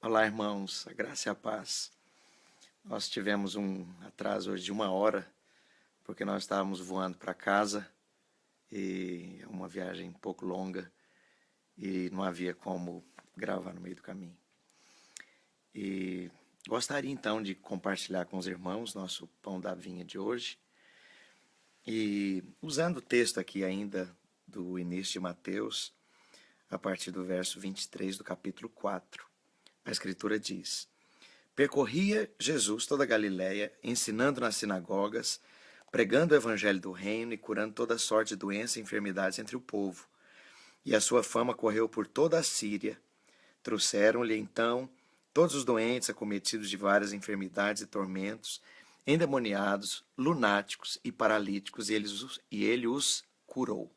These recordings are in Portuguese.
Olá, irmãos, a graça e a paz. Nós tivemos um atraso hoje de 1 hora, porque nós estávamos voando para casa e é uma viagem um pouco longa e não havia como gravar no meio do caminho. E gostaria então de compartilhar com os irmãos nosso pão da vinha de hoje. E usando o texto aqui ainda do início de Mateus, a partir do verso 23 do capítulo 4, a Escritura diz: Percorria Jesus toda a Galiléia, ensinando nas sinagogas, pregando o evangelho do reino e curando toda sorte de doenças e enfermidades entre o povo. E a sua fama correu por toda a Síria. Trouxeram-lhe então todos os doentes acometidos de várias enfermidades e tormentos, endemoniados, lunáticos e paralíticos, e ele os curou.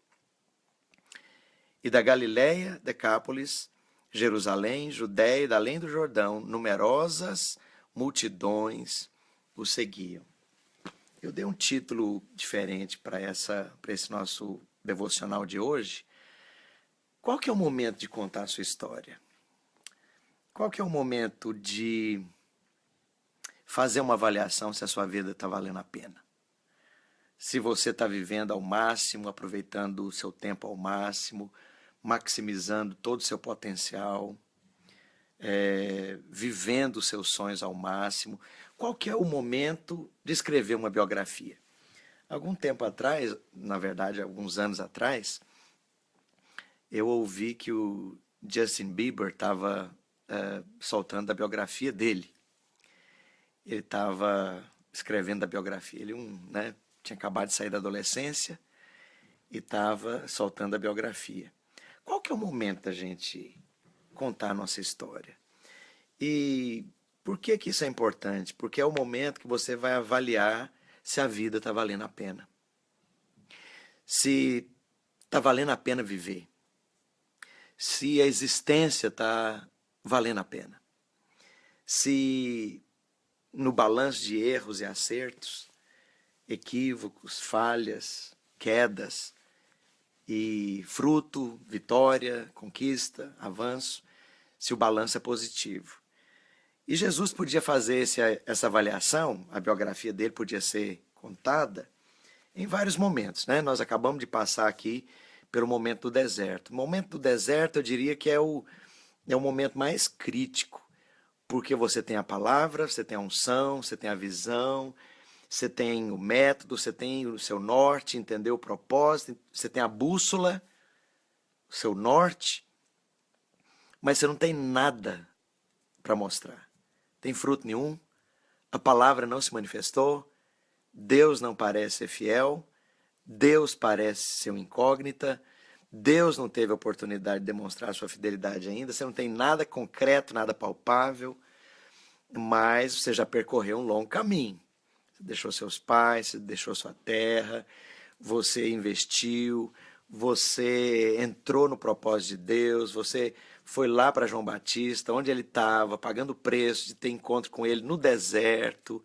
E da Galiléia, Decápolis, Jerusalém, Judéia e da além do Jordão, numerosas multidões o seguiam. Eu dei um título diferente para esse nosso devocional de hoje. Qual que é o momento de contar a sua história? Qual que é o momento de fazer uma avaliação se a sua vida está valendo a pena? Se você está vivendo ao máximo, aproveitando o seu tempo ao máximo, maximizando todo o seu potencial, vivendo os seus sonhos ao máximo. Qual que é o momento de escrever uma biografia? Algum tempo atrás, na verdade, alguns anos atrás, eu ouvi que o Justin Bieber estava soltando a biografia dele. Ele estava escrevendo a biografia. Ele tinha acabado de sair da adolescência e estava soltando a biografia. Qual que é o momento da gente contar a nossa história? E por que que isso é importante? Porque é o momento que você vai avaliar se a vida está valendo a pena. Se está valendo a pena viver. Se a existência está valendo a pena. Se no balanço de erros e acertos, equívocos, falhas, quedas, e fruto, vitória, conquista, avanço, se o balanço é positivo. E Jesus podia fazer essa avaliação, a biografia dele podia ser contada em vários momentos, né? Nós acabamos de passar aqui pelo momento do deserto. O momento do deserto eu diria que é o momento mais crítico, porque você tem a palavra, você tem a unção, você tem a visão, você tem o método, você tem o seu norte, entendeu o propósito, você tem a bússola, o seu norte, mas você não tem nada para mostrar. Tem fruto nenhum, a palavra não se manifestou, Deus não parece ser fiel, Deus parece ser uma incógnita, Deus não teve a oportunidade de demonstrar sua fidelidade ainda, você não tem nada concreto, nada palpável, mas você já percorreu um longo caminho. Você deixou seus pais, você deixou sua terra, você investiu, você entrou no propósito de Deus, você foi lá para João Batista, onde ele estava, pagando o preço de ter encontro com ele no deserto,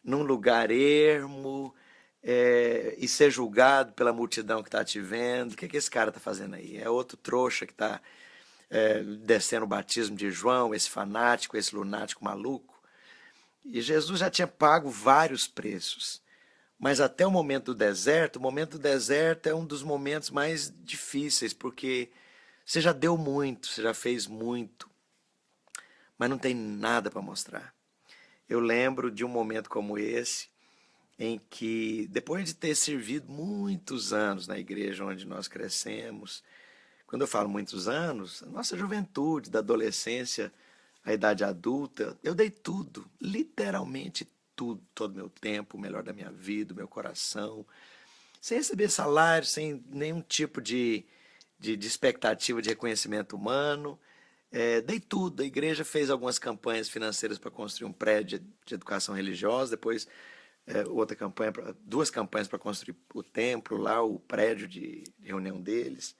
num lugar ermo, e ser julgado pela multidão que está te vendo. O que esse cara está fazendo aí? É outro trouxa que está descendo o batismo de João, esse fanático, esse lunático maluco. E Jesus já tinha pago vários preços. Mas até o momento do deserto é um dos momentos mais difíceis, porque você já deu muito, você já fez muito, mas não tem nada para mostrar. Eu lembro de um momento como esse, em que, depois de ter servido muitos anos na igreja onde nós crescemos, quando eu falo muitos anos, a nossa juventude, da adolescência à idade adulta, eu dei tudo, literalmente tudo, todo o meu tempo, o melhor da minha vida, o meu coração, sem receber salário, sem nenhum tipo de expectativa de reconhecimento humano. Dei tudo. A igreja fez algumas campanhas financeiras para construir um prédio de educação religiosa, depois duas campanhas para construir o templo lá, o prédio de reunião deles.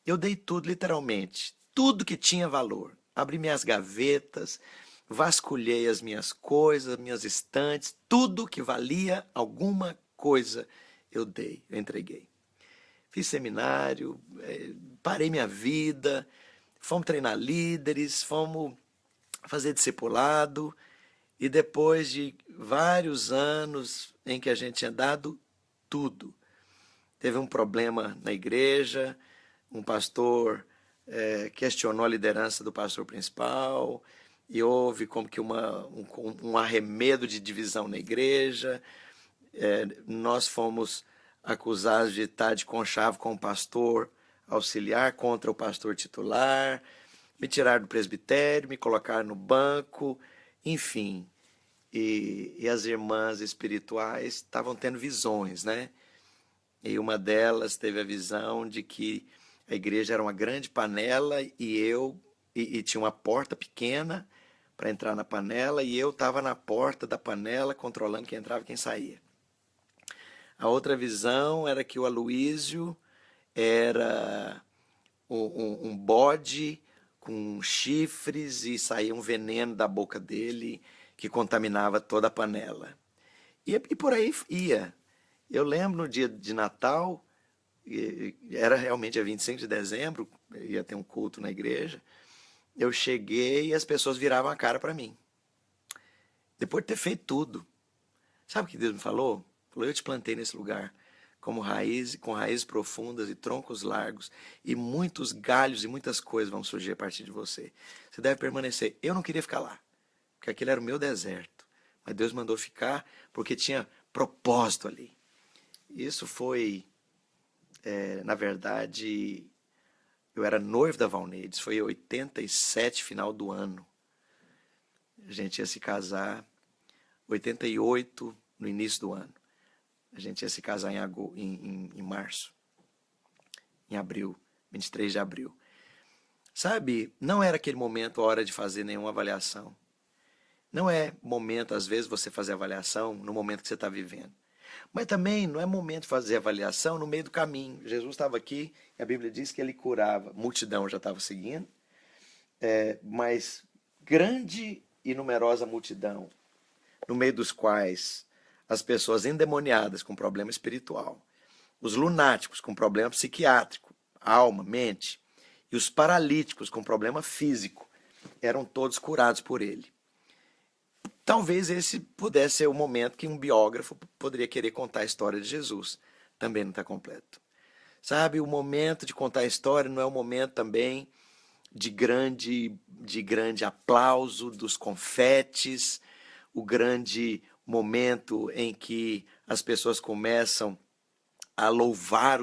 Eu dei tudo, literalmente, tudo que tinha valor. Abri minhas gavetas, vasculhei as minhas coisas, minhas estantes, tudo que valia alguma coisa eu dei, eu entreguei. Fiz seminário, parei minha vida, fomos treinar líderes, fomos fazer discipulado, e depois de vários anos em que a gente tinha dado tudo, teve um problema na igreja, um pastor questionou a liderança do pastor principal, e houve como que um arremedo de divisão na igreja. Nós fomos acusados de estar de conchavo com o pastor auxiliar contra o pastor titular, me tiraram do presbitério, me colocaram no banco, enfim. E as irmãs espirituais estavam tendo visões, né? E uma delas teve a visão de que a igreja era uma grande panela e tinha uma porta pequena para entrar na panela, e eu estava na porta da panela controlando quem entrava e quem saía. A outra visão era que o Aloísio era um bode com chifres e saía um veneno da boca dele que contaminava toda a panela. E por aí ia. Eu lembro no dia de Natal, era realmente dia 25 de dezembro, ia ter um culto na igreja, eu cheguei e as pessoas viravam a cara para mim. Depois de ter feito tudo. Sabe o que Deus me falou? Falou, eu te plantei nesse lugar como raiz, com raízes profundas e troncos largos, e muitos galhos e muitas coisas vão surgir a partir de você. Você deve permanecer. Eu não queria ficar lá, porque aquele era o meu deserto. Mas Deus mandou ficar porque tinha propósito ali. Isso foi, na verdade, eu era noivo da Valneides, foi em 87, final do ano. A gente ia se casar, 88, no início do ano. A gente ia se casar em março, em abril, 23 de abril. Sabe, não era aquele momento, a hora de fazer nenhuma avaliação. Não é momento, às vezes, você fazer avaliação no momento que você está vivendo. Mas também não é momento de fazer avaliação no meio do caminho. Jesus estava aqui, e a Bíblia diz que ele curava. Multidão já estava seguindo, mas grande e numerosa multidão, no meio dos quais as pessoas endemoniadas com problema espiritual, os lunáticos com problema psiquiátrico, alma, mente, e os paralíticos com problema físico, eram todos curados por ele. Talvez esse pudesse ser o momento que um biógrafo poderia querer contar a história de Jesus. Também não está completo. Sabe, o momento de contar a história não é o momento também de grande aplauso, dos confetes, o grande momento em que as pessoas começam a louvar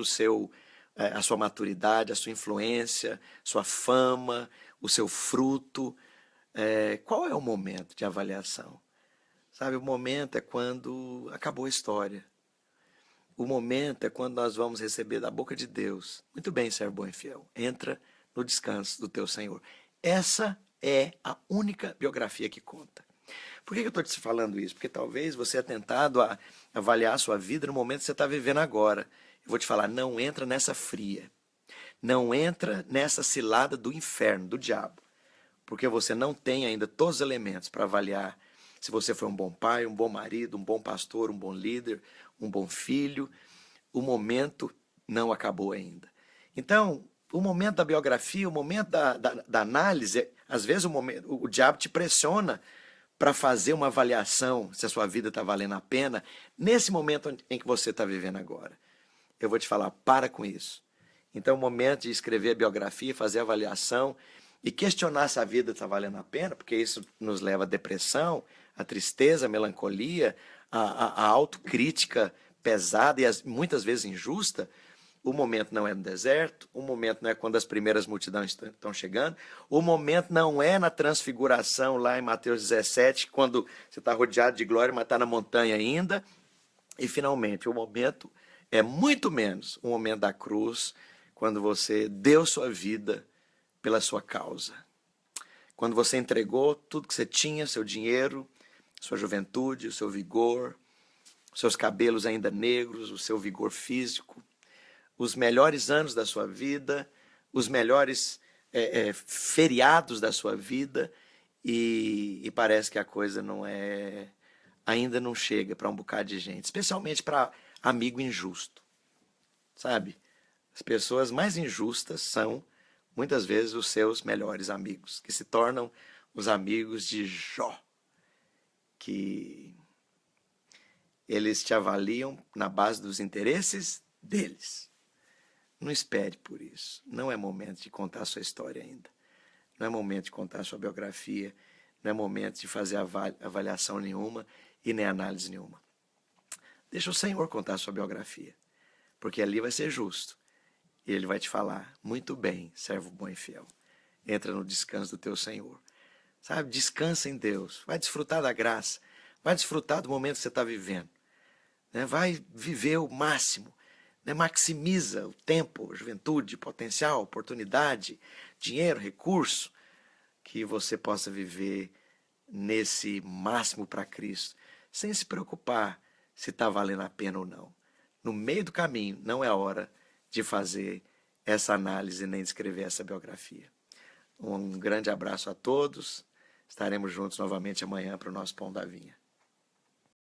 a sua maturidade, a sua influência, sua fama, o seu fruto. Qual é o momento de avaliação? Sabe, o momento é quando acabou a história. O momento é quando nós vamos receber da boca de Deus. Muito bem, servo bom e fiel. Entra no descanso do teu Senhor. Essa é a única biografia que conta. Por que eu estou te falando isso? Porque talvez você é tentado a avaliar a sua vida no momento que você está vivendo agora. Eu vou te falar, não entra nessa fria. Não entra nessa cilada do inferno, do diabo. Porque você não tem ainda todos os elementos para avaliar se você foi um bom pai, um bom marido, um bom pastor, um bom líder, um bom filho. O momento não acabou ainda. Então, o momento da biografia, o momento da análise, às vezes o diabo te pressiona para fazer uma avaliação se a sua vida está valendo a pena nesse momento em que você está vivendo agora. Eu vou te falar, para com isso. Então, o momento de escrever a biografia, fazer a avaliação e questionar se a vida está valendo a pena, porque isso nos leva à depressão, à tristeza, à melancolia, à autocrítica pesada e muitas vezes injusta. O momento não é no deserto, o momento não é quando as primeiras multidões estão chegando, o momento não é na transfiguração lá em Mateus 17, quando você está rodeado de glória, mas está na montanha ainda. E finalmente, o momento é muito menos o momento da cruz, quando você deu sua vida pela sua causa. Quando você entregou tudo que você tinha, seu dinheiro, sua juventude, o seu vigor, seus cabelos ainda negros, o seu vigor físico, os melhores anos da sua vida, os melhores feriados da sua vida, e parece que a coisa ainda não chega para um bocado de gente, especialmente para amigo injusto, sabe? As pessoas mais injustas são, muitas vezes, os seus melhores amigos, que se tornam os amigos de Jó, que eles te avaliam na base dos interesses deles. Não espere por isso. Não é momento de contar a sua história ainda. Não é momento de contar a sua biografia. Não é momento de fazer avaliação nenhuma e nem análise nenhuma. Deixa o Senhor contar a sua biografia, porque ali vai ser justo. E Ele vai te falar: muito bem, servo bom e fiel. Entra no descanso do teu Senhor. Sabe, descansa em Deus. Vai desfrutar da graça. Vai desfrutar do momento que você está vivendo. Vai viver o máximo. Maximiza o tempo, juventude, potencial, oportunidade, dinheiro, recurso, que você possa viver nesse máximo para Cristo, sem se preocupar se está valendo a pena ou não. No meio do caminho, não é hora de fazer essa análise nem de escrever essa biografia. Um grande abraço a todos. Estaremos juntos novamente amanhã para o nosso Pão da Vinha.